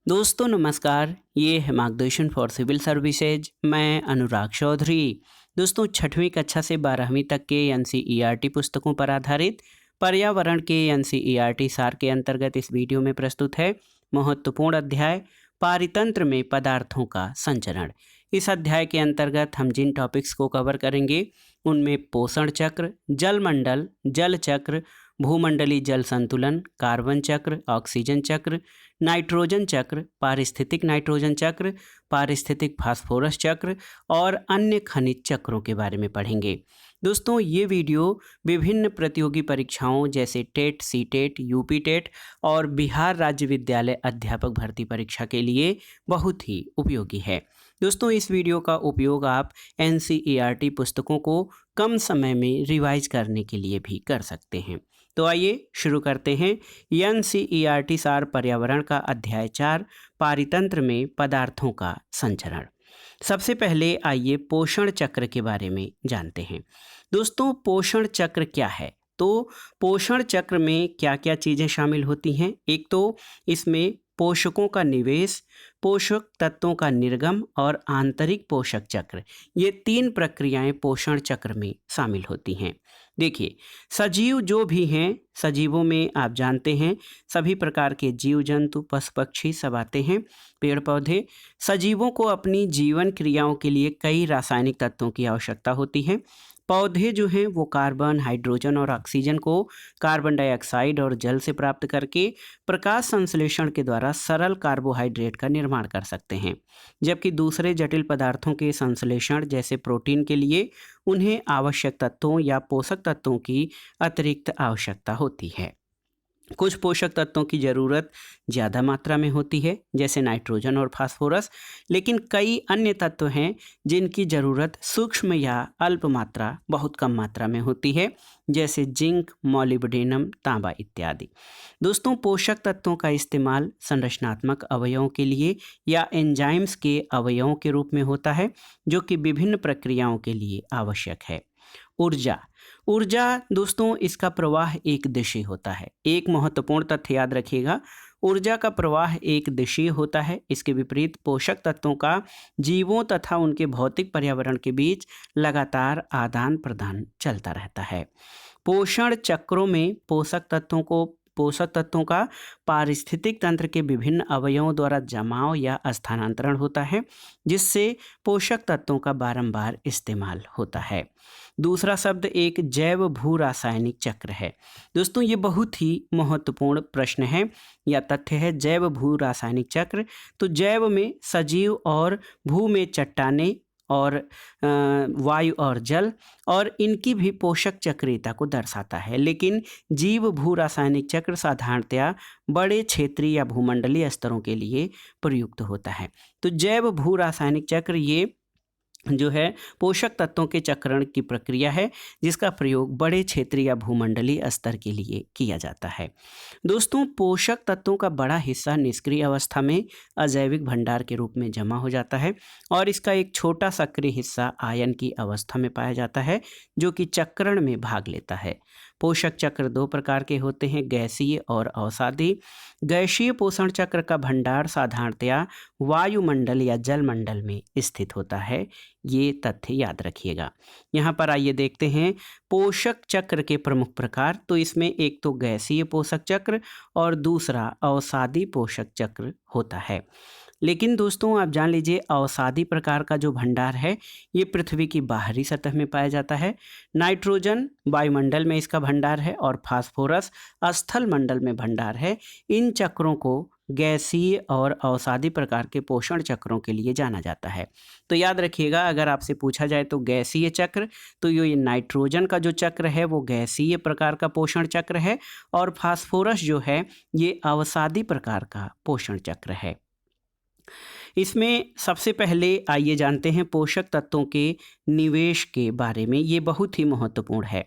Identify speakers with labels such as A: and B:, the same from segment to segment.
A: दोस्तों नमस्कार, ये है मार्गदर्शन फॉर सिविल सर्विसेज। मैं अनुराग चौधरी। दोस्तों 6वीं कक्षा से 12वीं तक के एनसीईआरटी पुस्तकों पर आधारित पर्यावरण के एनसीईआरटी सार के अंतर्गत इस वीडियो में प्रस्तुत है महत्वपूर्ण अध्याय पारितंत्र में पदार्थों का संचरण। इस अध्याय के अंतर्गत हम जिन टॉपिक्स को कवर करेंगे उनमें पोषण चक्र, जलमंडल, जल चक्र, भूमंडलीय जल संतुलन, कार्बन चक्र, ऑक्सीजन चक्र, नाइट्रोजन चक्र, पारिस्थितिक नाइट्रोजन चक्र, पारिस्थितिक फास्फोरस चक्र और अन्य खनिज चक्रों के बारे में पढ़ेंगे। दोस्तों ये वीडियो विभिन्न प्रतियोगी परीक्षाओं जैसे टेट, सीटेट, यूपी टेट और बिहार राज्य विद्यालय अध्यापक भर्ती परीक्षा के लिए बहुत ही उपयोगी है। दोस्तों इस वीडियो का उपयोग आप एनसीईआरटी पुस्तकों को कम समय में रिवाइज करने के लिए भी कर सकते हैं। तो आइए शुरू करते हैं एनसीईआरटी सार पर्यावरण का अध्याय 4 पारितंत्र में पदार्थों का संचरण। सबसे पहले आइए पोषण चक्र के बारे में जानते हैं। दोस्तों पोषण चक्र क्या है? तो पोषण चक्र में क्या क्या चीज़ें शामिल होती हैं? एक तो इसमें पोषकों का निवेश, पोषक तत्वों का निर्गम और आंतरिक पोषक चक्र, ये 3 प्रक्रियाएं पोषण चक्र में शामिल होती हैं। देखिए सजीव जो भी हैं, सजीवों में आप जानते हैं सभी प्रकार के जीव जंतु, पशु पक्षी सब आते हैं, पेड़ पौधे। सजीवों को अपनी जीवन क्रियाओं के लिए कई रासायनिक तत्वों की आवश्यकता होती है। पौधे जो हैं वो कार्बन, हाइड्रोजन और ऑक्सीजन को कार्बन डाइऑक्साइड और जल से प्राप्त करके प्रकाश संश्लेषण के द्वारा सरल कार्बोहाइड्रेट का निर्माण कर सकते हैं, जबकि दूसरे जटिल पदार्थों के संश्लेषण जैसे प्रोटीन के लिए उन्हें आवश्यक तत्वों या पोषक तत्वों की अतिरिक्त आवश्यकता होती है। कुछ पोषक तत्वों की ज़रूरत ज़्यादा मात्रा में होती है जैसे नाइट्रोजन और फास्फोरस, लेकिन कई अन्य तत्व हैं जिनकी ज़रूरत सूक्ष्म या अल्प मात्रा, बहुत कम मात्रा में होती है जैसे जिंक, मॉलिब्डेनम, तांबा इत्यादि। दोस्तों पोषक तत्वों का इस्तेमाल संरचनात्मक अवयवों के लिए या एंजाइम्स के अवयवों के रूप में होता है जो कि विभिन्न प्रक्रियाओं के लिए आवश्यक है। ऊर्जा ऊर्जा दोस्तों इसका प्रवाह एक दिशीय होता है। एक महत्वपूर्ण तथ्य याद रखिएगा, ऊर्जा का प्रवाह एक दिशीय होता है। इसके विपरीत पोषक तत्वों का जीवों तथा उनके भौतिक पर्यावरण के बीच लगातार आदान प्रदान चलता रहता है। पोषण चक्रों में पोषक तत्वों का पारिस्थितिक तंत्र के विभिन्न अवयवों द्वारा जमाव या स्थानांतरण होता है, जिससे पोषक तत्वों का बारंबार इस्तेमाल होता है। दूसरा शब्द एक जैव भू रासायनिक चक्र है। दोस्तों ये बहुत ही महत्वपूर्ण प्रश्न है या तथ्य है, जैव भू रासायनिक चक्र। तो जैव में सजीव और भू में चट्टानें और वायु और जल और इनकी भी पोषक चक्रियता को दर्शाता है, लेकिन जीव भू रासायनिक चक्र साधारणतया बड़े क्षेत्रीय या भूमंडलीय स्तरों के लिए प्रयुक्त होता है। तो जैव भू रासायनिक चक्र ये जो है पोषक तत्वों के चक्रण की प्रक्रिया है जिसका प्रयोग बड़े क्षेत्रीय या भूमंडलीय स्तर के लिए किया जाता है। दोस्तों पोषक तत्वों का बड़ा हिस्सा निष्क्रिय अवस्था में अजैविक भंडार के रूप में जमा हो जाता है और इसका एक छोटा सक्रिय हिस्सा आयन की अवस्था में पाया जाता है जो कि चक्रण में भाग लेता है। पोषक चक्र 2 प्रकार के होते हैं, गैसीय और अवसादी। गैसीय पोषण चक्र का भंडार साधारणतया वायुमंडल या जलमंडल में स्थित होता है। ये तथ्य याद रखिएगा। यहाँ पर आइए देखते हैं पोषक चक्र के प्रमुख प्रकार। तो इसमें एक तो गैसीय पोषक चक्र और दूसरा अवसादी पोषक चक्र होता है। लेकिन दोस्तों आप जान लीजिए अवसादी प्रकार का जो भंडार है ये पृथ्वी की बाहरी सतह में पाया जाता है। नाइट्रोजन वायुमंडल में इसका भंडार है और फास्फोरस स्थल मंडल में भंडार है। इन चक्रों को गैसीय और अवसादी प्रकार के पोषण चक्रों के लिए जाना जाता है। तो याद रखिएगा अगर आपसे पूछा जाए तो गैसीय चक्र, तो ये नाइट्रोजन का जो चक्र है वो गैसीय प्रकार का पोषण चक्र है और फास्फोरस जो है ये अवसादी प्रकार का पोषण चक्र है। इसमें सबसे पहले आइए जानते हैं पोषक तत्वों के निवेश के बारे में। ये बहुत ही महत्वपूर्ण है।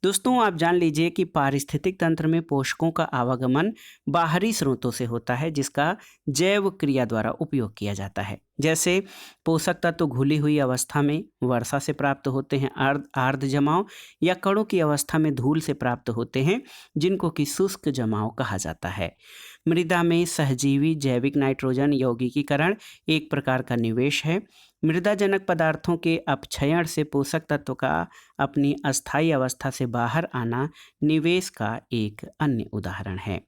A: दोस्तों आप जान लीजिए कि पारिस्थितिक तंत्र में पोषकों का आवागमन बाहरी स्रोतों से होता है जिसका जैव क्रिया द्वारा उपयोग किया जाता है। जैसे पोषक तत्व घुली हुई अवस्था में वर्षा से प्राप्त होते हैं, आर्द्र जमाव, या कणों की अवस्था में धूल से प्राप्त होते हैं जिनको कि शुष्क जमाव कहा जाता है। मृदा में सहजीवी जैविक नाइट्रोजन यौगिकीकरण एक प्रकार का निवेश है। मृदाजनक पदार्थों के अपक्षयण से पोषक तत्व का अपनी अस्थायी अवस्था से बाहर आना निवेश का एक अन्य उदाहरण है।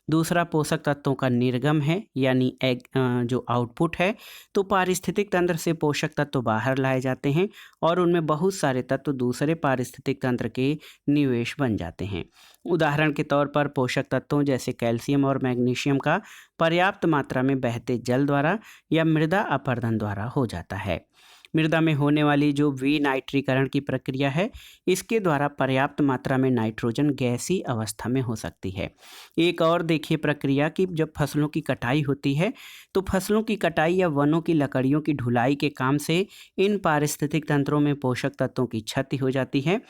A: दूसरा पोषक तत्वों का निर्गम है, यानी जो आउटपुट है। तो पारिस्थितिक तंत्र से पोषक तत्व बाहर लाए जाते हैं और उनमें बहुत सारे तत्व दूसरे पारिस्थितिक तंत्र के निवेश बन जाते हैं। उदाहरण के तौर पर पोषक तत्वों जैसे कैल्शियम और मैग्नीशियम का पर्याप्त मात्रा में बहते जल द्वारा या मृदा अपरदन द्वारा हो जाता है। मृदा में होने वाली जो विनाइट्रीकरण की प्रक्रिया है, इसके द्वारा पर्याप्त मात्रा में नाइट्रोजन गैसीय अवस्था में हो सकती है। एक और देखिए प्रक्रिया कि जब फसलों की कटाई होती है, तो फसलों की कटाई या वनों की लकड़ियों की ढुलाई के काम से इन पारिस्थितिक तंत्रों में पोषक तत्वों की क्षति हो जाती है।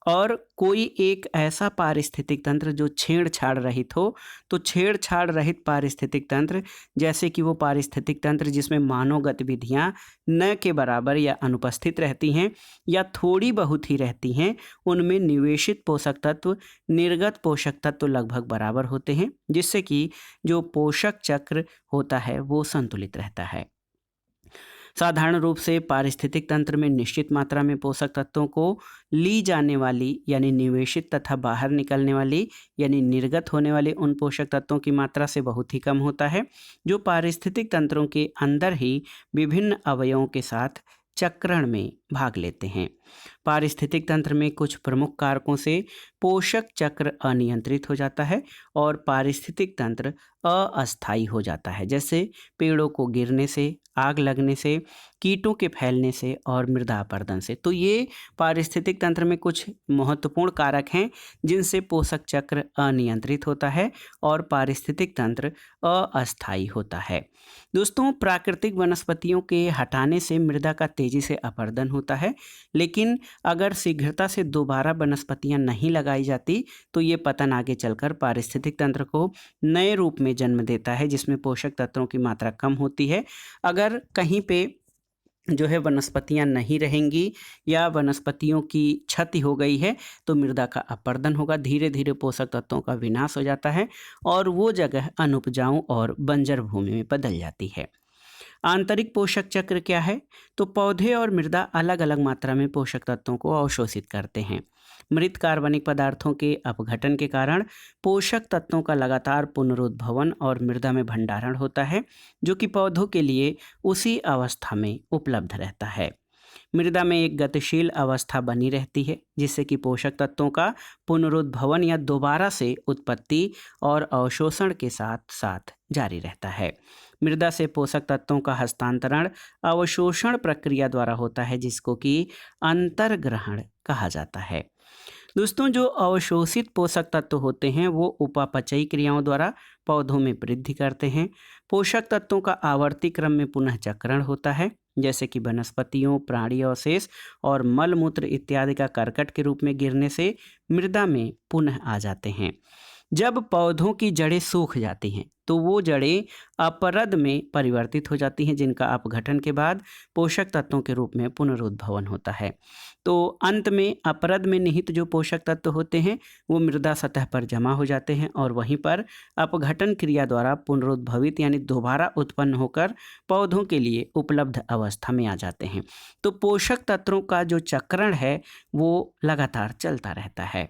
A: और कोई एक ऐसा पारिस्थितिक तंत्र जो छेड़छाड़ रहित हो, तो छेड़छाड़ रहित पारिस्थितिक तंत्र जैसे कि वो पारिस्थितिक तंत्र जिसमें मानव गतिविधियां न के बराबर या अनुपस्थित रहती हैं या थोड़ी बहुत ही रहती हैं, उनमें निवेशित पोषक तत्व निर्गत पोषक तत्व लगभग बराबर होते हैं, जिससे कि जो पोषक चक्र होता है वो संतुलित रहता है। साधारण रूप से पारिस्थितिक तंत्र में निश्चित मात्रा में पोषक तत्वों को ली जाने वाली यानी निवेशित तथा बाहर निकलने वाली यानी निर्गत होने वाले उन पोषक तत्वों की मात्रा से बहुत ही कम होता है, जो पारिस्थितिक तंत्रों के अंदर ही विभिन्न अवयवों के साथ चक्रण में भाग लेते हैं। पारिस्थितिक तंत्र में कुछ प्रमुख कारकों से पोषक चक्र अनियंत्रित हो जाता है और पारिस्थितिक तंत्र अस्थायी हो जाता है, जैसे पेड़ों को गिरने से, आग लगने से, कीटों के फैलने से और मृदा अपरदन से। तो ये पारिस्थितिक तंत्र में कुछ महत्वपूर्ण कारक हैं जिनसे पोषक चक्र अनियंत्रित होता है और पारिस्थितिक तंत्र अस्थायी होता है। दोस्तों, प्राकृतिक वनस्पतियों के हटाने से मृदा का तेजी से अपरदन होता है, लेकिन अगर शीघ्रता से दोबारा वनस्पतियां नहीं लगाई जाती तो ये पतन आगे चलकर पारिस्थितिक तंत्र को नए रूप में जन्म देता है, जिसमें पोषक तत्वों की मात्रा कम होती है। अगर कहीं पे जो है वनस्पतियां नहीं रहेंगी या वनस्पतियों की क्षति हो गई है, तो मृदा का अपरदन होगा, धीरे धीरे पोषक तत्वों का विनाश हो जाता है और वो जगह अनुपजाऊ और बंजर भूमि में बदल जाती है। आंतरिक पोषक चक्र क्या है? तो पौधे और मृदा अलग अलग मात्रा में पोषक तत्वों को अवशोषित करते हैं। मृत कार्बनिक पदार्थों के अपघटन के कारण पोषक तत्वों का लगातार पुनरुद्भवन और मृदा में भंडारण होता है, जो कि पौधों के लिए उसी अवस्था में उपलब्ध रहता है। मृदा में एक गतिशील अवस्था बनी रहती है, जिससे कि पोषक तत्वों का पुनरुद्भवन या दोबारा से उत्पत्ति और अवशोषण के साथ साथ जारी रहता है। मृदा से पोषक तत्वों का हस्तांतरण अवशोषण प्रक्रिया द्वारा होता है, जिसको कि अंतर्ग्रहण कहा जाता है। दोस्तों, जो अवशोषित पोषक तत्व होते हैं वो उपापचयी क्रियाओं द्वारा पौधों में वृद्धि करते हैं। पोषक तत्वों का आवर्ती क्रम में पुनः चक्रण होता है, जैसे कि वनस्पतियों, प्राणी अवशेष और मल मूत्र इत्यादि का कर्कट के रूप में गिरने से मृदा में पुनः आ जाते हैं। जब पौधों की जड़ें सूख जाती हैं तो वो जड़ें अपरद में परिवर्तित हो जाती हैं, जिनका अपघटन के बाद पोषक तत्वों के रूप में पुनरुद्भवन होता है। तो अंत में अपरद में निहित जो पोषक तत्व होते हैं वो मृदा सतह पर जमा हो जाते हैं और वहीं पर अपघटन क्रिया द्वारा पुनरुद्भवित यानी दोबारा उत्पन्न होकर पौधों के लिए उपलब्ध अवस्था में आ जाते हैं। तो पोषक तत्वों का जो चक्रण है वो लगातार चलता रहता है।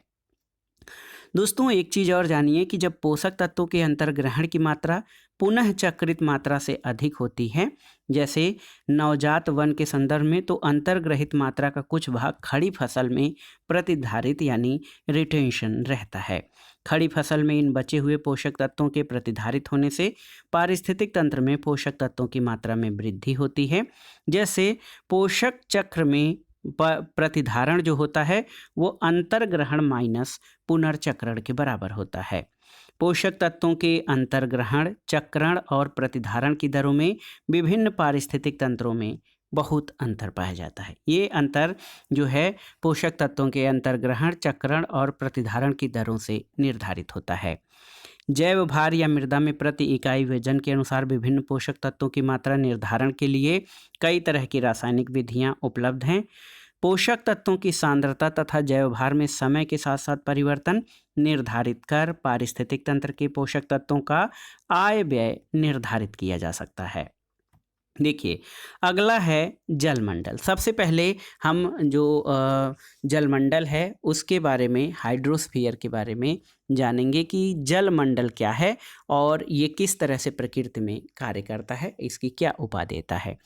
A: दोस्तों, एक चीज़ और जानिए कि जब पोषक तत्वों के अंतर्ग्रहण की मात्रा पुनः चक्रित मात्रा से अधिक होती है, जैसे नवजात वन के संदर्भ में, तो अंतर्ग्रहित मात्रा का कुछ भाग खड़ी फसल में प्रतिधारित यानी रिटेंशन रहता है। खड़ी फसल में इन बचे हुए पोषक तत्वों के प्रतिधारित होने से पारिस्थितिक तंत्र में पोषक तत्वों की मात्रा में वृद्धि होती है। जैसे पोषक चक्र में प्रतिधारण जो होता है वो अंतर्ग्रहण माइनस पुनर्चक्रण के बराबर होता है। पोषक तत्वों के अंतर्ग्रहण, चक्रण और प्रतिधारण की दरों में विभिन्न पारिस्थितिक तंत्रों में बहुत अंतर पाया जाता है। ये अंतर जो है पोषक तत्वों के अंतर्ग्रहण, चक्रण और प्रतिधारण की दरों से निर्धारित होता है। जैव भार या मृदा में प्रति इकाई वजन के अनुसार विभिन्न पोषक तत्वों की मात्रा निर्धारण के लिए कई तरह की रासायनिक विधियां उपलब्ध हैं। पोषक तत्वों की सांद्रता तथा जैव भार में समय के साथ साथ परिवर्तन निर्धारित कर पारिस्थितिक तंत्र के पोषक तत्वों का आय व्यय निर्धारित किया जा सकता है। देखिए, अगला है जलमंडल। सबसे पहले हम जो जलमंडल है उसके बारे में, हाइड्रोस्फीयर के बारे में जानेंगे कि जलमंडल क्या है और ये किस तरह से प्रकृति में कार्य करता है, इसकी क्या उपादेयता है।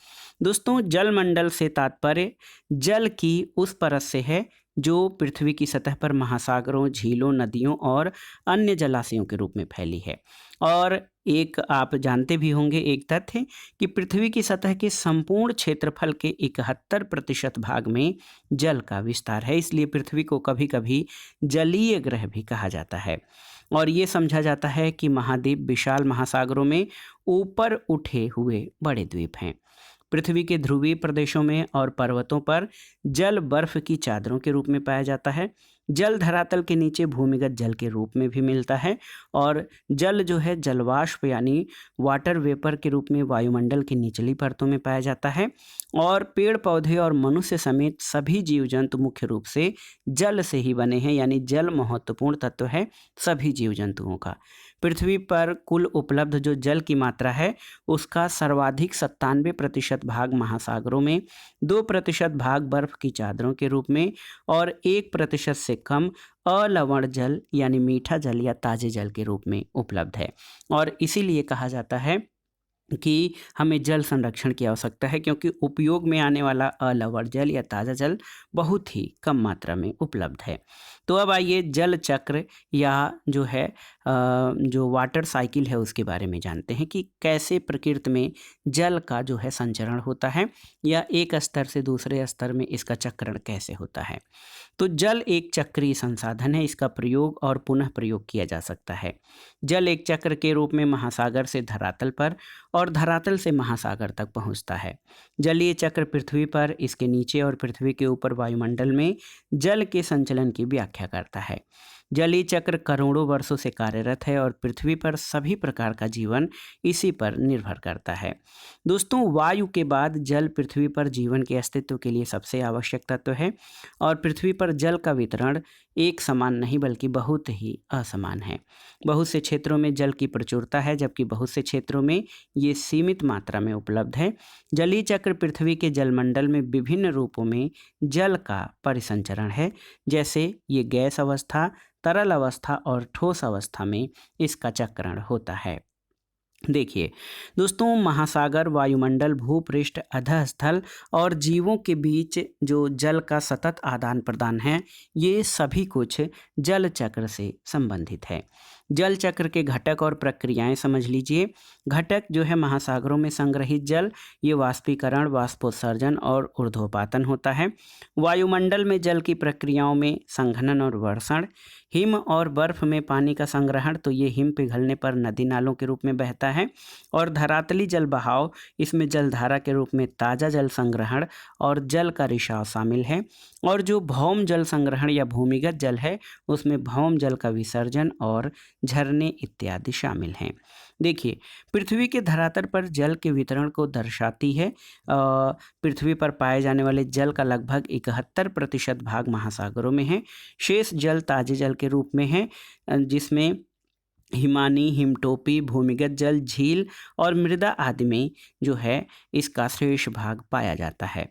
A: दोस्तों, जलमंडल से तात्पर्य जल की उस परत से है जो पृथ्वी की सतह पर महासागरों, झीलों, नदियों और अन्य जलाशयों के रूप में फैली है। और एक आप जानते भी होंगे एक तथ्य कि पृथ्वी की सतह के संपूर्ण क्षेत्रफल के 71% भाग में जल का विस्तार है। इसलिए पृथ्वी को कभी कभी जलीय ग्रह भी कहा जाता है। और ये समझा जाता है कि महाद्वीप विशाल महासागरों में ऊपर उठे हुए बड़े द्वीप हैं। पृथ्वी के ध्रुवीय प्रदेशों में और पर्वतों पर जल बर्फ की चादरों के रूप में पाया जाता है। जल धरातल के नीचे भूमिगत जल के रूप में भी मिलता है और जल जो है जलवाष्प यानी वाटर वेपर के रूप में वायुमंडल की निचली परतों में पाया जाता है। और पेड़ पौधे और मनुष्य समेत सभी जीव जंतु मुख्य रूप से जल से ही बने हैं, यानी जल महत्वपूर्ण तत्व है सभी जीव जंतुओं का। पृथ्वी पर कुल उपलब्ध जो जल की मात्रा है उसका सर्वाधिक 97% भाग महासागरों में, 2% भाग बर्फ की चादरों के रूप में और 1% से कम अलवण जल यानी मीठा जल या ताजे जल के रूप में उपलब्ध है। और इसीलिए कहा जाता है कि हमें जल संरक्षण की आवश्यकता है, क्योंकि उपयोग में आने वाला अलवण जल या ताज़ा जल बहुत ही कम मात्रा में उपलब्ध है। तो अब आइए जल चक्र या जो है जो वाटर साइकिल है उसके बारे में जानते हैं कि कैसे प्रकृति में जल का जो है संचरण होता है या एक स्तर से दूसरे स्तर में इसका चक्रण कैसे होता है। तो जल एक चक्रीय संसाधन है, इसका प्रयोग और पुनः प्रयोग किया जा सकता है। जल एक चक्र के रूप में महासागर से धरातल पर और धरातल से महासागर तक पहुंचता है। जलीय चक्र पृथ्वी पर, इसके नीचे और पृथ्वी के ऊपर वायुमंडल में जल के संचलन की व्याख्या करता है। जलीय चक्र करोड़ों वर्षों से कार्यरत है और पृथ्वी पर सभी प्रकार का जीवन इसी पर निर्भर करता है। दोस्तों, वायु के बाद जल पृथ्वी पर जीवन के अस्तित्व के लिए सबसे आवश्यक तत्व है और पृथ्वी पर जल का वितरण एक समान नहीं बल्कि बहुत ही असमान है। बहुत से क्षेत्रों में जल की प्रचुरता है जबकि बहुत से क्षेत्रों में ये सीमित मात्रा में उपलब्ध है। जलीय चक्र पृथ्वी के जलमंडल में विभिन्न रूपों में जल का परिसंचरण है, जैसे ये गैस अवस्था, तरल अवस्था और ठोस अवस्था में इसका चक्रण होता है। देखिए दोस्तों, महासागर, वायुमंडल, भूपृष्ठ, अधः स्थल और जीवों के बीच जो जल का सतत आदान प्रदान है, ये सभी कुछ जल चक्र से संबंधित है। जल चक्र के घटक और प्रक्रियाएं समझ लीजिए। घटक जो है महासागरों में संग्रहित जल, ये वाष्पीकरण, वाष्पोत्सर्जन और ऊर्ध्वपातन होता है। वायुमंडल में जल की प्रक्रियाओं में संघनन और वर्षण। हिम और बर्फ में पानी का संग्रहण, तो ये हिम पिघलने पर नदी नालों के रूप में बहता है। और धरातली जल बहाव, इसमें जलधारा के रूप में ताज़ा जल संग्रहण और जल का रिसाव शामिल है। और जो भौम जल संग्रहण या भूमिगत जल है उसमें भौम जल का विसर्जन और झरने इत्यादि शामिल हैं। देखिए, पृथ्वी के धरातल पर जल के वितरण को दर्शाती है। पृथ्वी पर पाए जाने वाले जल का लगभग 71% भाग महासागरों में है। शेष जल ताजे जल के रूप में है, जिसमें हिमानी, हिमटोपी, भूमिगत जल, झील और मृदा आदि में जो है इसका शेष भाग पाया जाता है।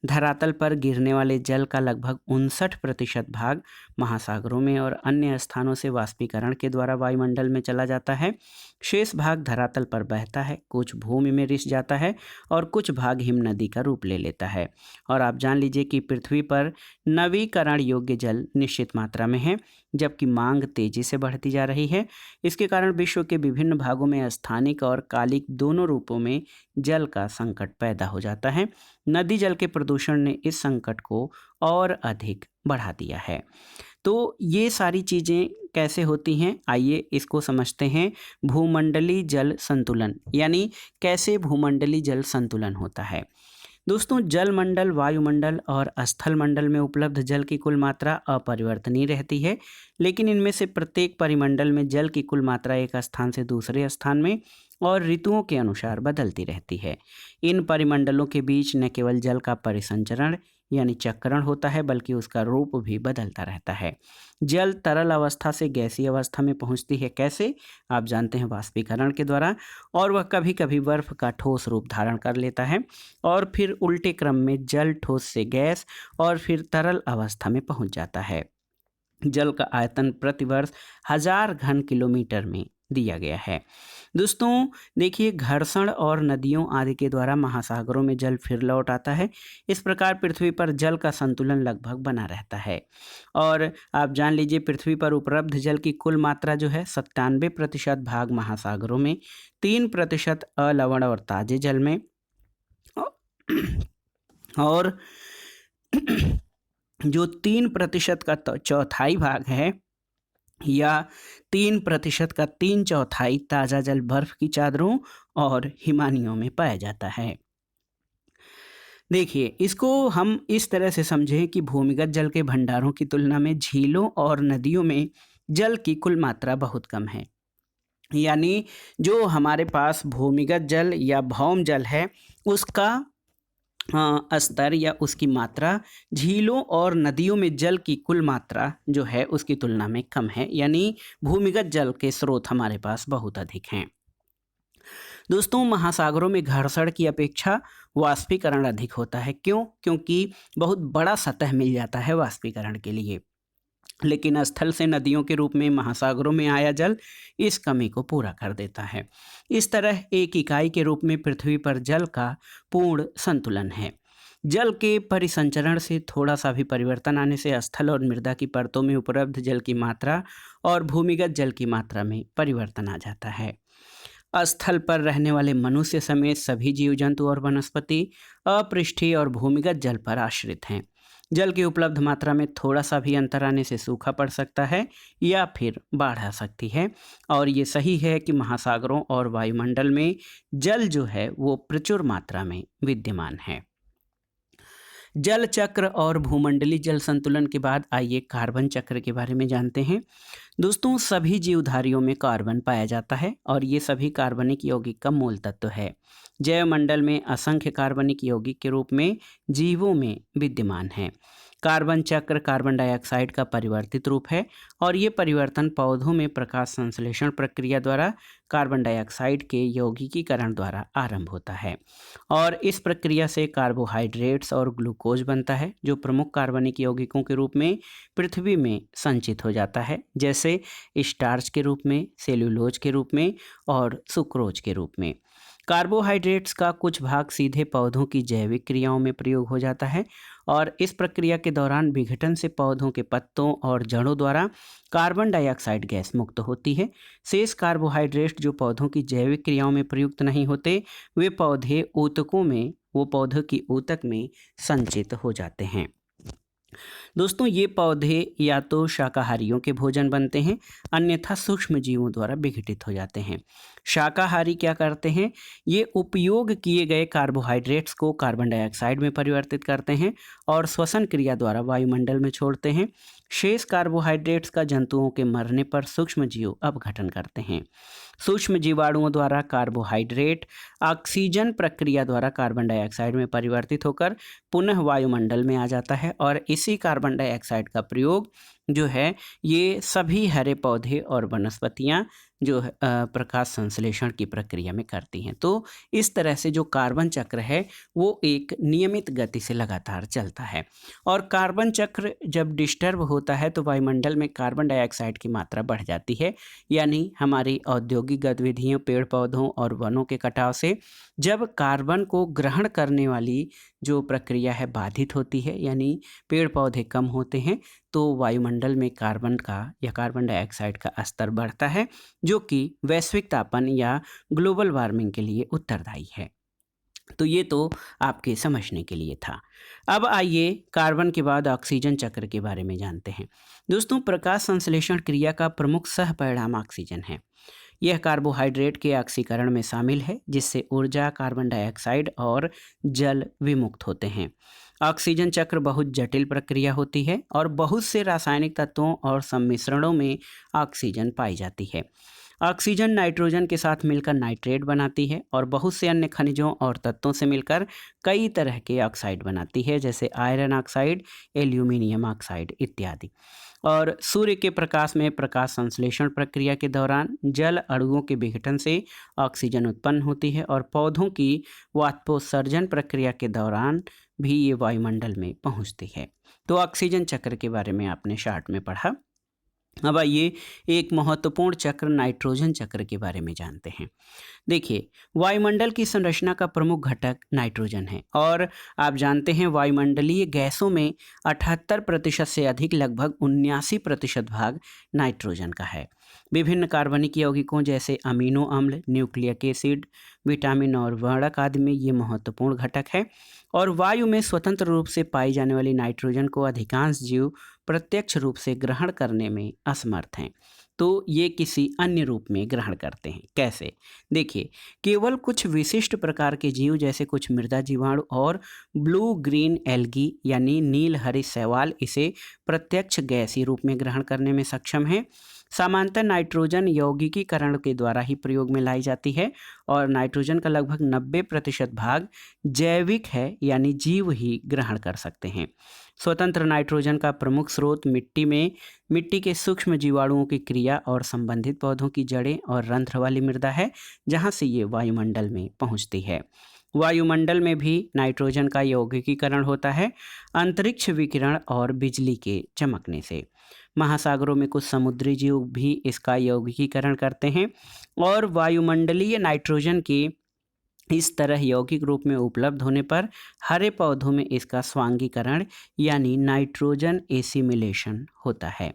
A: धरातल पर गिरने वाले जल का लगभग 59% भाग महासागरों में और अन्य स्थानों से वाष्पीकरण के द्वारा वायुमंडल में चला जाता है। शेष भाग धरातल पर बहता है, कुछ भूमि में रिस जाता है और कुछ भाग हिम नदी का रूप ले लेता है। और आप जान लीजिए कि पृथ्वी पर नवीकरण योग्य जल निश्चित मात्रा में है, जबकि मांग तेजी से बढ़ती जा रही है। इसके कारण विश्व के विभिन्न भागों में स्थानिक और कालिक दोनों रूपों में जल का संकट पैदा हो जाता है। नदी जल के प्रदूषण ने इस संकट को और अधिक बढ़ा दिया है। तो ये सारी चीज़ें कैसे होती हैं, आइए इसको समझते हैं। भूमंडलीय जल संतुलन, यानी कैसे भूमंडलीय जल संतुलन होता है। दोस्तों, जलमंडल, वायुमंडल और स्थल मंडल में उपलब्ध जल की कुल मात्रा अपरिवर्तनीय रहती है, लेकिन इनमें से प्रत्येक परिमंडल में जल की कुल मात्रा एक स्थान से दूसरे स्थान में और ऋतुओं के अनुसार बदलती रहती है। इन परिमंडलों के बीच न केवल जल का परिसंचरण यानी चक्रण होता है, बल्कि उसका रूप भी बदलता रहता है। जल तरल अवस्था से गैसीय अवस्था में पहुंचती है कैसे? आप जानते हैं, वाष्पीकरण के द्वारा। और वह कभी कभी बर्फ का ठोस रूप धारण कर लेता है और फिर उल्टे क्रम में जल ठोस से गैस और फिर तरल अवस्था में पहुंच जाता है। जल का आयतन प्रति वर्ष 1000 घन किलोमीटर में दिया गया है। दोस्तों देखिए, घर्षण और नदियों आदि के द्वारा महासागरों में जल फिर लौट आता है। इस प्रकार पृथ्वी पर जल का संतुलन लगभग बना रहता है। और आप जान लीजिए, पृथ्वी पर उपलब्ध जल की कुल मात्रा जो है 97% भाग महासागरों में, 3% अलवण और ताजे जल में, और जो 3% का चौथाई भाग है, या 3% का 3/4 ताज़ा जल बर्फ की चादरों और हिमानियों में पाया जाता है। देखिए, इसको हम इस तरह से समझें कि भूमिगत जल के भंडारों की तुलना में झीलों और नदियों में जल की कुल मात्रा बहुत कम है। यानी जो हमारे पास भूमिगत जल या भौम जल है, उसका स्तर या उसकी मात्रा झीलों और नदियों में जल की कुल मात्रा जो है उसकी तुलना में कम है। यानी भूमिगत जल के स्रोत हमारे पास बहुत अधिक हैं। दोस्तों, महासागरों में घर्षण की अपेक्षा वाष्पीकरण अधिक होता है। क्यों? क्योंकि बहुत बड़ा सतह मिल जाता है वाष्पीकरण के लिए। लेकिन स्थल से नदियों के रूप में महासागरों में आया जल इस कमी को पूरा कर देता है। इस तरह एक इकाई के रूप में पृथ्वी पर जल का पूर्ण संतुलन है। जल के परिसंचरण से थोड़ा सा भी परिवर्तन आने से स्थल और मृदा की परतों में उपलब्ध जल की मात्रा और भूमिगत जल की मात्रा में परिवर्तन आ जाता है। स्थल पर रहने वाले मनुष्य समेत सभी जीव जंतु और वनस्पति अपृष्ठीय और भूमिगत जल पर आश्रित हैं। जल की उपलब्ध मात्रा में थोड़ा सा भी अंतर आने से सूखा पड़ सकता है या फिर बाढ़ आ सकती है। और ये सही है कि महासागरों और वायुमंडल में जल जो है वो प्रचुर मात्रा में विद्यमान है। जल चक्र और भूमंडलीय जल संतुलन के बाद आइए कार्बन चक्र के बारे में जानते हैं। दोस्तों, सभी जीवधारियों में कार्बन पाया जाता है और ये सभी कार्बनिक यौगिक का मूल तत्व है। जैवमंडल में असंख्य कार्बनिक यौगिक के रूप में जीवों में विद्यमान है। कार्बन चक्र कार्बन डाइऑक्साइड का परिवर्तित रूप है और ये परिवर्तन पौधों में प्रकाश संश्लेषण प्रक्रिया द्वारा कार्बन डाइऑक्साइड के यौगिकीकरण द्वारा आरंभ होता है। और इस प्रक्रिया से कार्बोहाइड्रेट्स और ग्लूकोज बनता है, जो प्रमुख कार्बनिक यौगिकों के रूप में पृथ्वी में संचित हो जाता है, जैसे स्टार्च के रूप में, सेल्यूलोज के रूप में और सुक्रोज के रूप में। कार्बोहाइड्रेट्स का कुछ भाग सीधे पौधों की जैविक क्रियाओं में प्रयोग हो जाता है और इस प्रक्रिया के दौरान विघटन से पौधों के पत्तों और जड़ों द्वारा कार्बन डाइऑक्साइड गैस मुक्त होती है। शेष कार्बोहाइड्रेट जो पौधों की जैविक क्रियाओं में प्रयुक्त नहीं होते, वे पौधों की ऊतक में संचित हो जाते हैं। दोस्तों, ये पौधे या तो शाकाहारियों के भोजन बनते हैं, अन्यथा सूक्ष्म जीवों द्वारा विघटित हो जाते हैं। शाकाहारी क्या करते हैं? ये उपयोग किए गए कार्बोहाइड्रेट्स को कार्बन डाइऑक्साइड में परिवर्तित करते हैं और श्वसन क्रिया द्वारा वायुमंडल में छोड़ते हैं। शेष कार्बोहाइड्रेट्स का जंतुओं के मरने पर सूक्ष्म जीव अपघटन करते हैं। सूक्ष्म जीवाणुओं द्वारा कार्बोहाइड्रेट ऑक्सीजन प्रक्रिया द्वारा कार्बन डाइऑक्साइड में परिवर्तित होकर पुनः वायुमंडल में आ जाता है और इसी कार्बन डाइऑक्साइड का प्रयोग जो है ये सभी हरे पौधे और वनस्पतियां जो प्रकाश संश्लेषण की प्रक्रिया में करती हैं। तो इस तरह से जो कार्बन चक्र है वो एक नियमित गति से लगातार चलता है। और कार्बन चक्र जब डिस्टर्ब होता है तो वायुमंडल में कार्बन डाइऑक्साइड की मात्रा बढ़ जाती है। यानी हमारी औद्योगिक गतिविधियों, पेड़ पौधों और वनों के कटाव से जब कार्बन को ग्रहण करने वाली जो प्रक्रिया है बाधित होती है, यानी पेड़ पौधे कम होते हैं, तो वायुमंडल में कार्बन का या कार्बन डाइऑक्साइड का स्तर बढ़ता है, जो कि वैश्विक तापन या ग्लोबल वार्मिंग के लिए उत्तरदायी है। तो ये तो आपके समझने के लिए था। अब आइए कार्बन के बाद ऑक्सीजन चक्र के बारे में जानते हैं। दोस्तों, प्रकाश संश्लेषण क्रिया का प्रमुख सह परिणाम ऑक्सीजन है। यह कार्बोहाइड्रेट के ऑक्सीकरण में शामिल है, जिससे ऊर्जा, कार्बन डाइऑक्साइड और जल विमुक्त होते हैं। ऑक्सीजन चक्र बहुत जटिल प्रक्रिया होती है और बहुत से रासायनिक तत्वों और सम्मिश्रणों में ऑक्सीजन पाई जाती है। ऑक्सीजन नाइट्रोजन के साथ मिलकर नाइट्रेट बनाती है और बहुत से अन्य खनिजों और तत्वों से मिलकर कई तरह के ऑक्साइड बनाती है, जैसे आयरन ऑक्साइड, एल्यूमिनियम ऑक्साइड इत्यादि। और सूर्य के प्रकाश में प्रकाश संश्लेषण प्रक्रिया के दौरान जल अणुओं के विघटन से ऑक्सीजन उत्पन्न होती है और पौधों की वाष्पोत्सर्जन प्रक्रिया के दौरान भी ये वायुमंडल में पहुंचती है। तो ऑक्सीजन चक्र के बारे में आपने शार्ट में पढ़ा। अब आइए एक महत्वपूर्ण चक्र नाइट्रोजन चक्र के बारे में जानते हैं। देखिए, वायुमंडल की संरचना का प्रमुख घटक नाइट्रोजन है और आप जानते हैं वायुमंडलीय गैसों में 78% से अधिक, लगभग 79% भाग नाइट्रोजन का है। विभिन्न कार्बनिक यौगिकों जैसे अमीनो अम्ल, न्यूक्लिक एसिड, विटामिन और वर्णक आदि में ये महत्वपूर्ण घटक है। और वायु में स्वतंत्र रूप से पाई जाने वाली नाइट्रोजन को अधिकांश जीव प्रत्यक्ष रूप से ग्रहण करने में असमर्थ हैं, तो ये किसी अन्य रूप में ग्रहण करते हैं। कैसे? देखिए, केवल कुछ विशिष्ट प्रकार के जीव जैसे कुछ मृदा जीवाणु और ब्लू ग्रीन एल्गी यानी नील हरी शैवाल इसे प्रत्यक्ष गैसीय रूप में ग्रहण करने में सक्षम है। सामान्यतः नाइट्रोजन यौगिकीकरण के द्वारा ही प्रयोग में लाई जाती है और नाइट्रोजन का लगभग 90% भाग जैविक है, यानी जीव ही ग्रहण कर सकते हैं। स्वतंत्र नाइट्रोजन का प्रमुख स्रोत मिट्टी के सूक्ष्म जीवाणुओं की क्रिया और संबंधित पौधों की जड़ें और रंध्र वाली मृदा है, जहां से ये वायुमंडल में पहुंचती है। वायुमंडल में भी नाइट्रोजन का यौगिकीकरण होता है अंतरिक्ष विकिरण और बिजली के चमकने से। महासागरों में कुछ समुद्री जीव भी इसका यौगिकीकरण करते हैं और वायुमंडलीय नाइट्रोजन के इस तरह यौगिक रूप में उपलब्ध होने पर हरे पौधों में इसका स्वांगीकरण यानी नाइट्रोजन एसिमिलेशन होता है।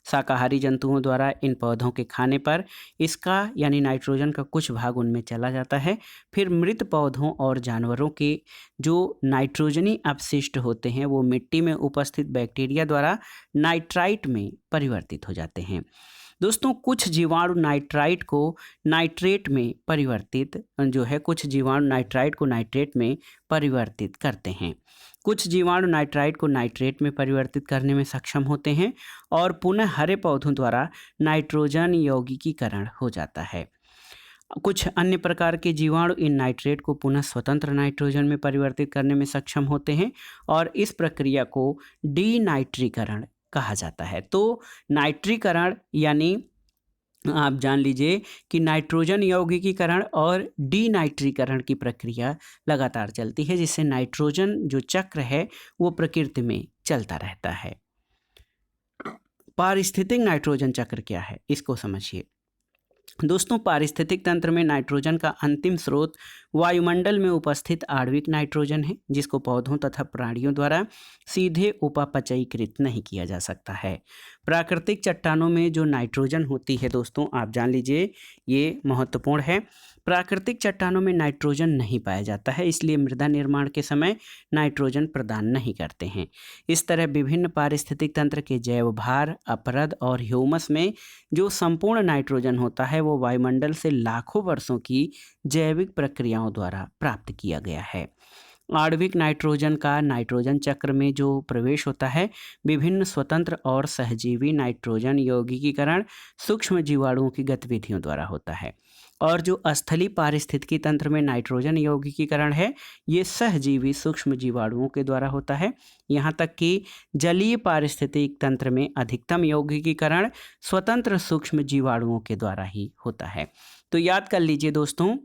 A: शाकाहारी जंतुओं द्वारा इन पौधों के खाने पर इसका यानी नाइट्रोजन का कुछ भाग उनमें चला जाता है। फिर मृत पौधों और जानवरों के जो नाइट्रोजनी अपशिष्ट होते हैं वो मिट्टी में उपस्थित बैक्टीरिया द्वारा नाइट्राइट में परिवर्तित हो जाते हैं। दोस्तों, कुछ जीवाणु नाइट्राइट को नाइट्रेट में परिवर्तित करते हैं। कुछ जीवाणु नाइट्राइट को नाइट्रेट में परिवर्तित करने में सक्षम होते हैं और पुनः हरे पौधों द्वारा नाइट्रोजन यौगिकीकरण हो जाता है। कुछ अन्य प्रकार के जीवाणु इन नाइट्रेट को पुनः स्वतंत्र नाइट्रोजन में परिवर्तित करने में सक्षम होते हैं और इस प्रक्रिया को डीनाइट्रीकरण कहा जाता है। तो नाइट्रीकरण यानी आप जान लीजिए कि नाइट्रोजन यौगिकीकरण और डीनाइट्रीकरण की प्रक्रिया लगातार चलती है, जिससे नाइट्रोजन जो चक्र है वो प्रकृति में चलता रहता है। पारिस्थितिक नाइट्रोजन चक्र क्या है, इसको समझिए। दोस्तों, पारिस्थितिक तंत्र में नाइट्रोजन का अंतिम स्रोत वायुमंडल में उपस्थित आणविक नाइट्रोजन है, जिसको पौधों तथा प्राणियों द्वारा सीधे उपापचयीकृत नहीं किया जा सकता है। प्राकृतिक चट्टानों में जो नाइट्रोजन होती है दोस्तों, आप जान लीजिए ये महत्वपूर्ण है। प्राकृतिक चट्टानों में नाइट्रोजन नहीं पाया जाता है, इसलिए मृदा निर्माण के समय नाइट्रोजन प्रदान नहीं करते हैं। इस तरह विभिन्न पारिस्थितिक तंत्र के जैव भार, अपरद और ह्यूमस में जो संपूर्ण नाइट्रोजन होता है वो वायुमंडल से लाखों वर्षों की जैविक प्रक्रियाओं द्वारा प्राप्त किया गया है। आणविक नाइट्रोजन का नाइट्रोजन चक्र में जो प्रवेश होता है विभिन्न स्वतंत्र और सहजीवी नाइट्रोजन यौगिकीकरण सूक्ष्म जीवाणुओं की गतिविधियों द्वारा होता है। और जो स्थलीय पारिस्थितिकी तंत्र में नाइट्रोजन यौगिकीकरण है ये सहजीवी सूक्ष्म जीवाणुओं के द्वारा होता है। यहाँ तक कि जलीय पारिस्थितिक तंत्र में अधिकतम यौगिकीकरण स्वतंत्र सूक्ष्म जीवाणुओं के द्वारा ही होता है। तो याद कर लीजिए दोस्तों,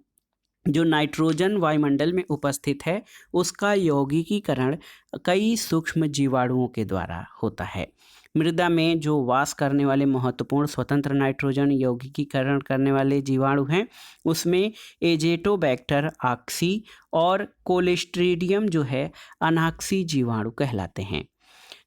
A: जो नाइट्रोजन वायुमंडल में उपस्थित है उसका यौगिकीकरण कई सूक्ष्म जीवाणुओं के द्वारा होता है। मृदा में जो वास करने वाले महत्वपूर्ण स्वतंत्र नाइट्रोजन यौगिकीकरण करने वाले जीवाणु हैं उसमें एजेटोबैक्टर ऑक्सी और कोलेस्ट्रीडियम जो है अनाक्सी जीवाणु कहलाते हैं।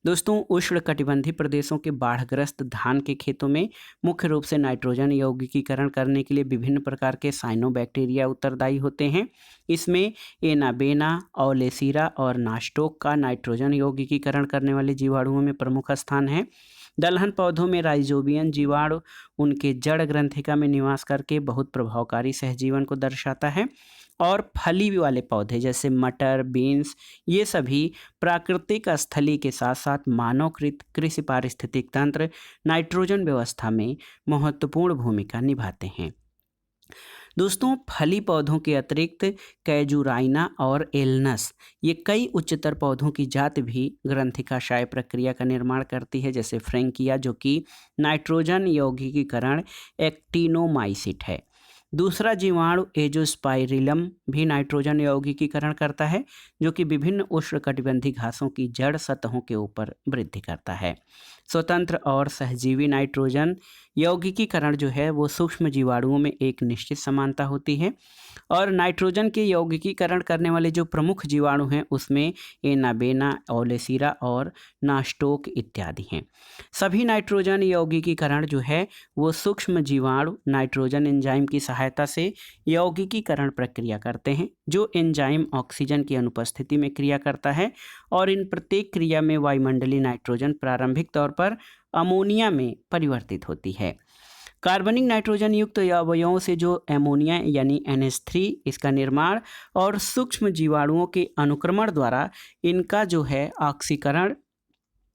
A: दोस्तों, उष्णकटिबंधीय प्रदेशों के बाढ़ग्रस्त धान के खेतों में मुख्य रूप से नाइट्रोजन यौगिकीकरण करने के लिए विभिन्न प्रकार के साइनोबैक्टीरिया उत्तरदायी होते हैं। इसमें एनाबेना, ओलेसीरा और नास्टोक का नाइट्रोजन यौगिकीकरण करने वाले जीवाणुओं में प्रमुख स्थान है। दलहन पौधों में राइजोबियन जीवाणु उनके जड़ ग्रंथिका में निवास करके बहुत प्रभावकारी सहजीवन को दर्शाता है। और फली वाले पौधे जैसे मटर, बीन्स, ये सभी प्राकृतिक स्थली के साथ साथ मानवकृत कृषि पारिस्थितिक तंत्र नाइट्रोजन व्यवस्था में महत्वपूर्ण भूमिका निभाते हैं। दोस्तों, फली पौधों के अतिरिक्त कैजुराइना और एलनस, ये कई उच्चतर पौधों की जाति भी ग्रंथिकाशय प्रक्रिया का निर्माण करती है, जैसे फ्रैंकिया जो कि नाइट्रोजन यौगिकीकरण एक्टिनोमाइसिट है। दूसरा जीवाणु एजोस्पाइरिलम भी नाइट्रोजन यौगिकीकरण करता है, जो कि विभिन्न उष्णकटिबंधीय घासों की जड़ सतहों के ऊपर वृद्धि करता है। स्वतंत्र और सहजीवी नाइट्रोजन यौगिकीकरण जो है वो सूक्ष्म जीवाणुओं में एक निश्चित समानता होती है, और नाइट्रोजन के यौगिकीकरण करने वाले जो प्रमुख जीवाणु हैं उसमें एनाबेना, ओलेसीरा और नास्टोक इत्यादि हैं। सभी नाइट्रोजन यौगिकीकरण जो है वो सूक्ष्म जीवाणु नाइट्रोजन एंजाइम की सहायता से यौगिकीकरण प्रक्रिया करते हैं, जो एंजाइम ऑक्सीजन की अनुपस्थिति में क्रिया करता है, और इन प्रत्येक क्रिया में वायुमंडलीय नाइट्रोजन प्रारंभिक तौर पर अमोनिया में परिवर्तित होती है। कार्बनिक नाइट्रोजन युक्त अवयवों से जो एमोनिया यानी NH3 इसका निर्माण और सूक्ष्म जीवाणुओं के अनुक्रमण द्वारा इनका जो है ऑक्सीकरण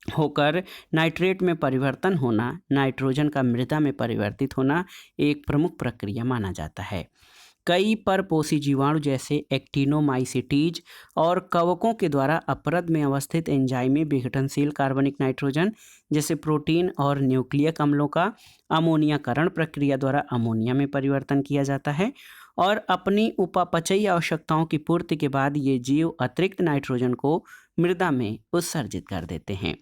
A: होकर नाइट्रेट में परिवर्तन होना, नाइट्रोजन का मृदा में परिवर्तित होना एक प्रमुख प्रक्रिया माना जाता है। कई परपोषी जीवाणु जैसे एक्टिनोमाइसिटीज और कवकों के द्वारा अपरद में अवस्थित एंजाइमी विघटनशील कार्बनिक नाइट्रोजन जैसे प्रोटीन और न्यूक्लियक अम्लों का अमोनियाकरण प्रक्रिया द्वारा अमोनिया में परिवर्तन किया जाता है, और अपनी उपापचयी आवश्यकताओं की पूर्ति के बाद ये जीव अतिरिक्त नाइट्रोजन को मृदा में उत्सर्जित कर देते हैं।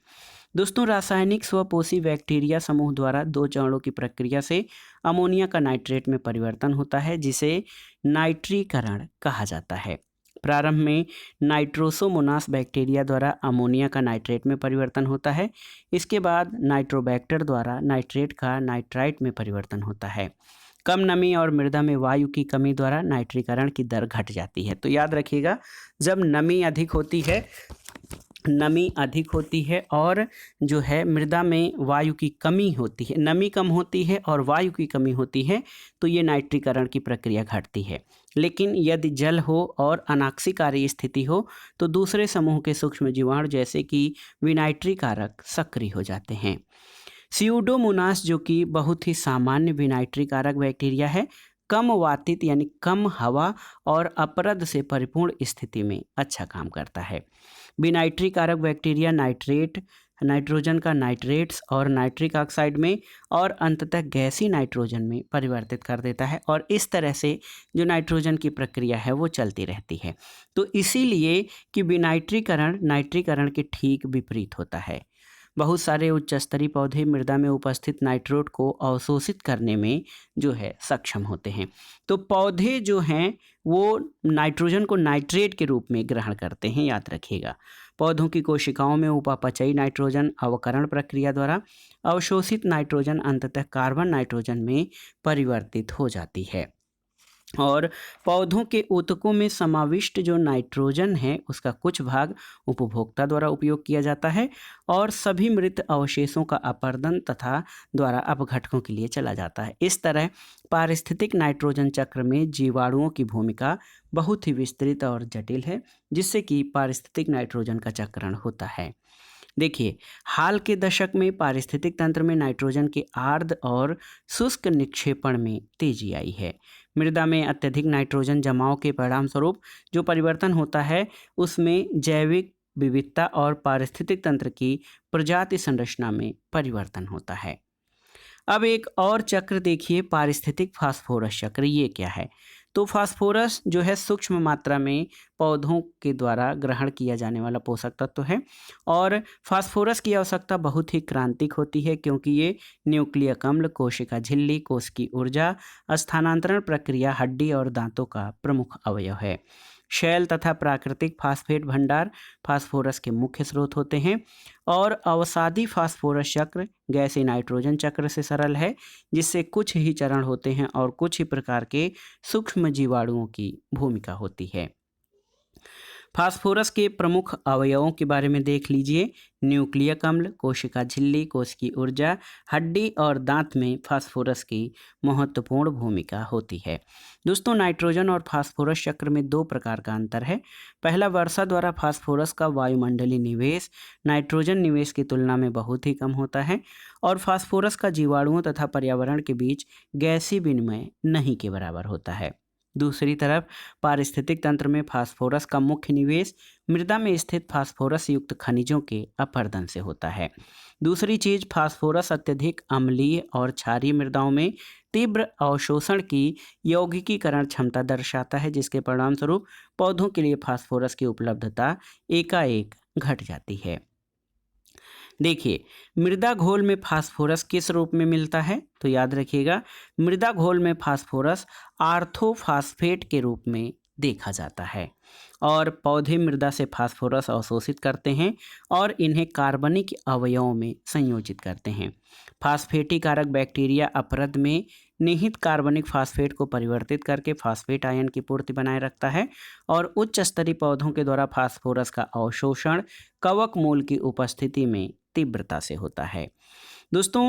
A: दोस्तों, रासायनिक स्वपोषी बैक्टीरिया समूह द्वारा दो चरणों की प्रक्रिया से अमोनिया का नाइट्रेट में परिवर्तन होता है, जिसे नाइट्रीकरण कहा जाता है। प्रारंभ में नाइट्रोसोमोनास बैक्टीरिया द्वारा अमोनिया का नाइट्रेट में परिवर्तन होता है। इसके बाद नाइट्रोबैक्टर द्वारा नाइट्रेट का नाइट्राइट में परिवर्तन होता है। कम नमी और मृदा में वायु की कमी द्वारा नाइट्रीकरण की दर घट जाती है। तो याद रखिएगा, जब नमी अधिक होती है और जो है मृदा में वायु की कमी होती है, नमी कम होती है और वायु की कमी होती है, तो ये नाइट्रीकरण की प्रक्रिया घटती है। लेकिन यदि जल हो और अनाक्सीकारी स्थिति हो तो दूसरे समूह के सूक्ष्म जीवाणु जैसे कि विनाइट्रीकारक सक्रिय हो जाते हैं। स्यूडोमोनास जो कि बहुत ही सामान्य विनाइट्रीकारक बैक्टीरिया है, कम वातित यानी कम हवा और अपरद से परिपूर्ण स्थिति में अच्छा काम करता है। विनाइट्रीकारक बैक्टीरिया नाइट्रोजन का नाइट्रेट्स और नाइट्रिक ऑक्साइड में और अंततः गैसीय नाइट्रोजन में परिवर्तित कर देता है, और इस तरह से जो नाइट्रोजन की प्रक्रिया है वो चलती रहती है। तो इसीलिए कि विनाइट्रीकरण नाइट्रीकरण के ठीक विपरीत होता है। बहुत सारे उच्च स्तरीय पौधे मृदा में उपस्थित नाइट्रोट को अवशोषित करने में जो है सक्षम होते हैं। तो पौधे जो हैं वो नाइट्रोजन को नाइट्रेट के रूप में ग्रहण करते हैं, याद रखिएगा। पौधों की कोशिकाओं में उपापचयी नाइट्रोजन अवकरण प्रक्रिया द्वारा अवशोषित नाइट्रोजन अंततः कार्बन नाइट्रोजन में परिवर्तित हो जाती है, और पौधों के ऊतकों में समाविष्ट जो नाइट्रोजन है उसका कुछ भाग उपभोक्ता द्वारा उपयोग किया जाता है, और सभी मृत अवशेषों का अपरदन तथा द्वारा अपघटकों के लिए चला जाता है। इस तरह पारिस्थितिक नाइट्रोजन चक्र में जीवाणुओं की भूमिका बहुत ही विस्तृत और जटिल है, जिससे कि पारिस्थितिक नाइट्रोजन का चक्रण होता है। देखिए, हाल के दशक में पारिस्थितिक तंत्र में नाइट्रोजन के आर्द्र और शुष्क निक्षेपण में तेजी आई है। मृदा में अत्यधिक नाइट्रोजन जमाव के परिणाम स्वरूप जो परिवर्तन होता है उसमें जैविक विविधता और पारिस्थितिक तंत्र की प्रजाति संरचना में परिवर्तन होता है। अब एक और चक्र देखिए, पारिस्थितिक फास्फोरस चक्र। ये क्या है? तो फास्फोरस जो है सूक्ष्म मात्रा में पौधों के द्वारा ग्रहण किया जाने वाला पोषक तत्व है, और फास्फोरस की आवश्यकता बहुत ही क्रांतिक होती है, क्योंकि ये न्यूक्लियक अम्ल, कोशिका झिल्ली, कोश की ऊर्जा स्थानांतरण प्रक्रिया, हड्डी और दांतों का प्रमुख अवयव है। शैल तथा प्राकृतिक फास्फेट भंडार फास्फोरस के मुख्य स्रोत होते हैं, और अवसादी फास्फोरस चक्र गैसीय नाइट्रोजन चक्र से सरल है, जिससे कुछ ही चरण होते हैं और कुछ ही प्रकार के सूक्ष्म जीवाणुओं की भूमिका होती है। फास्फोरस के प्रमुख अवयवों के बारे में देख लीजिए। न्यूक्लियक अम्ल, कोशिका झिल्ली, कोश की ऊर्जा, हड्डी और दांत में फास्फोरस की महत्वपूर्ण भूमिका होती है। दोस्तों, नाइट्रोजन और फास्फोरस चक्र में दो प्रकार का अंतर है। पहला, वर्षा द्वारा फास्फोरस का वायुमंडलीय निवेश नाइट्रोजन निवेश की तुलना में बहुत ही कम होता है और फास्फोरस का जीवाणुओं तथा पर्यावरण के बीच गैसीय विनिमय नहीं के बराबर होता है। दूसरी तरफ, पारिस्थितिक तंत्र में फास्फोरस का मुख्य निवेश मृदा में स्थित फास्फोरस युक्त खनिजों के अपरदन से होता है। दूसरी चीज, फास्फोरस अत्यधिक अम्लीय और क्षारीय मृदाओं में तीव्र अवशोषण की यौगिकीकरण क्षमता दर्शाता है, जिसके परिणाम स्वरूप पौधों के लिए फास्फोरस की उपलब्धता एकाएक घट जाती है। देखिए, मृदा घोल में फास्फोरस किस रूप में मिलता है? तो याद रखिएगा, मृदा घोल में फास्फोरस आर्थोफास्फेट के रूप में देखा जाता है और पौधे मृदा से फास्फोरस अवशोषित करते हैं और इन्हें कार्बनिक अवयवों में संयोजित करते हैं। फास्फेटी कारक बैक्टीरिया अपरद में निहित कार्बनिक फास्फेट को परिवर्तित करके फास्फेट आयन की पूर्ति बनाए रखता है और उच्च स्तरीय पौधों के द्वारा फास्फोरस का अवशोषण कवक मूल की उपस्थिति में तीव्रता से होता है। दोस्तों,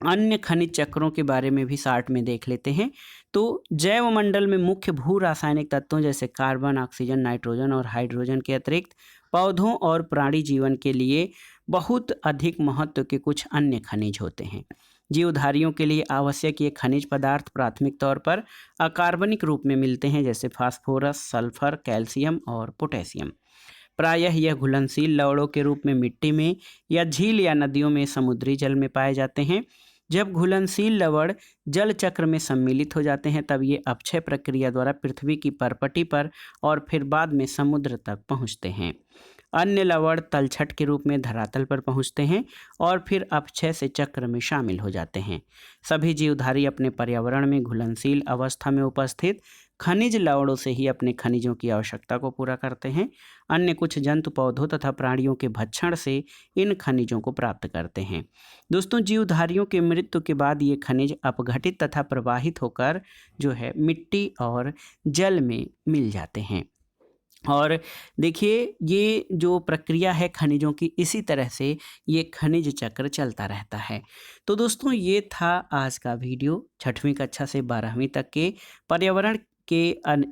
A: अन्य खनिज चक्रों के बारे में भी शार्ट में देख लेते हैं। तो जैव मंडल में मुख्य भू रासायनिक तत्वों जैसे कार्बन, ऑक्सीजन, नाइट्रोजन और हाइड्रोजन के अतिरिक्त पौधों और प्राणी जीवन के लिए बहुत अधिक महत्व के कुछ अन्य खनिज होते हैं। जीवधारियों के लिए आवश्यक ये खनिज पदार्थ प्राथमिक तौर पर अकार्बनिक रूप में मिलते हैं, जैसे फास्फोरस, सल्फर, कैल्शियम और पोटेशियम। प्रायः यह घुलनशील लवणों के रूप में मिट्टी में या झील या नदियों में समुद्री जल में पाए जाते हैं। जब घुलनशील लवण जल चक्र में सम्मिलित हो जाते हैं, तब ये अपक्षय प्रक्रिया द्वारा पृथ्वी की परपटी पर और फिर बाद में समुद्र तक पहुँचते हैं। अन्य लवण तलछट के रूप में धरातल पर पहुँचते हैं और फिर अपक्षय से चक्र में शामिल हो जाते हैं। सभी जीवधारी अपने पर्यावरण में घुलनशील अवस्था में उपस्थित खनिज लवणों से ही अपने खनिजों की आवश्यकता को पूरा करते हैं। अन्य कुछ जंतु पौधों तथा प्राणियों के भक्षण से इन खनिजों को प्राप्त करते हैं। दोस्तों, जीवधारियों के मृत्यु के बाद ये खनिज अपघटित तथा प्रवाहित होकर जो है मिट्टी और जल में मिल जाते हैं। और देखिए, ये जो प्रक्रिया है खनिजों की, इसी तरह से ये खनिज चक्र चलता रहता है। तो दोस्तों, ये था आज का वीडियो 6वीं कक्षा से 12वीं तक के पर्यावरण के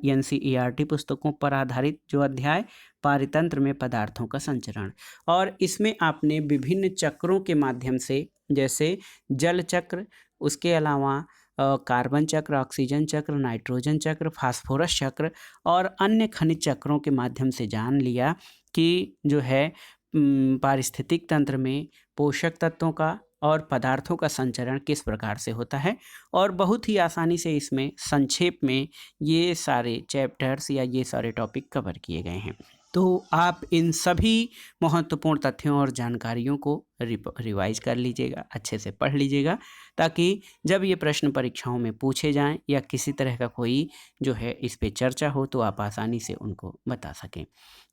A: NCERT पुस्तकों पर आधारित जो अध्याय पारितंत्र में पदार्थों का संचरण, और इसमें आपने विभिन्न चक्रों के माध्यम से, जैसे जल चक्र, उसके अलावा कार्बन चक्र, ऑक्सीजन चक्र, नाइट्रोजन चक्र, फास्फोरस चक्र और अन्य खनिज चक्रों के माध्यम से जान लिया कि जो है पारिस्थितिक तंत्र में पोषक तत्वों का और पदार्थों का संचरण किस प्रकार से होता है, और बहुत ही आसानी से इसमें संक्षेप में ये सारे चैप्टर्स या ये सारे टॉपिक कवर किए गए हैं। तो आप इन सभी महत्वपूर्ण तथ्यों और जानकारियों को रिवाइज कर लीजिएगा, अच्छे से पढ़ लीजिएगा, ताकि जब ये प्रश्न परीक्षाओं में पूछे जाएं या किसी तरह का कोई जो है इस पे चर्चा हो तो आप आसानी से उनको बता सकें।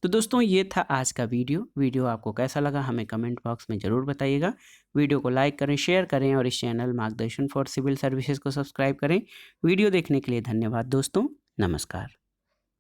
A: तो दोस्तों, ये था आज का वीडियो आपको कैसा लगा हमें कमेंट बॉक्स में ज़रूर बताइएगा। वीडियो को लाइक करें, शेयर करें और इस चैनल मार्गदर्शन फॉर सिविल सर्विसेज को सब्सक्राइब करें। वीडियो देखने के लिए धन्यवाद दोस्तों, नमस्कार।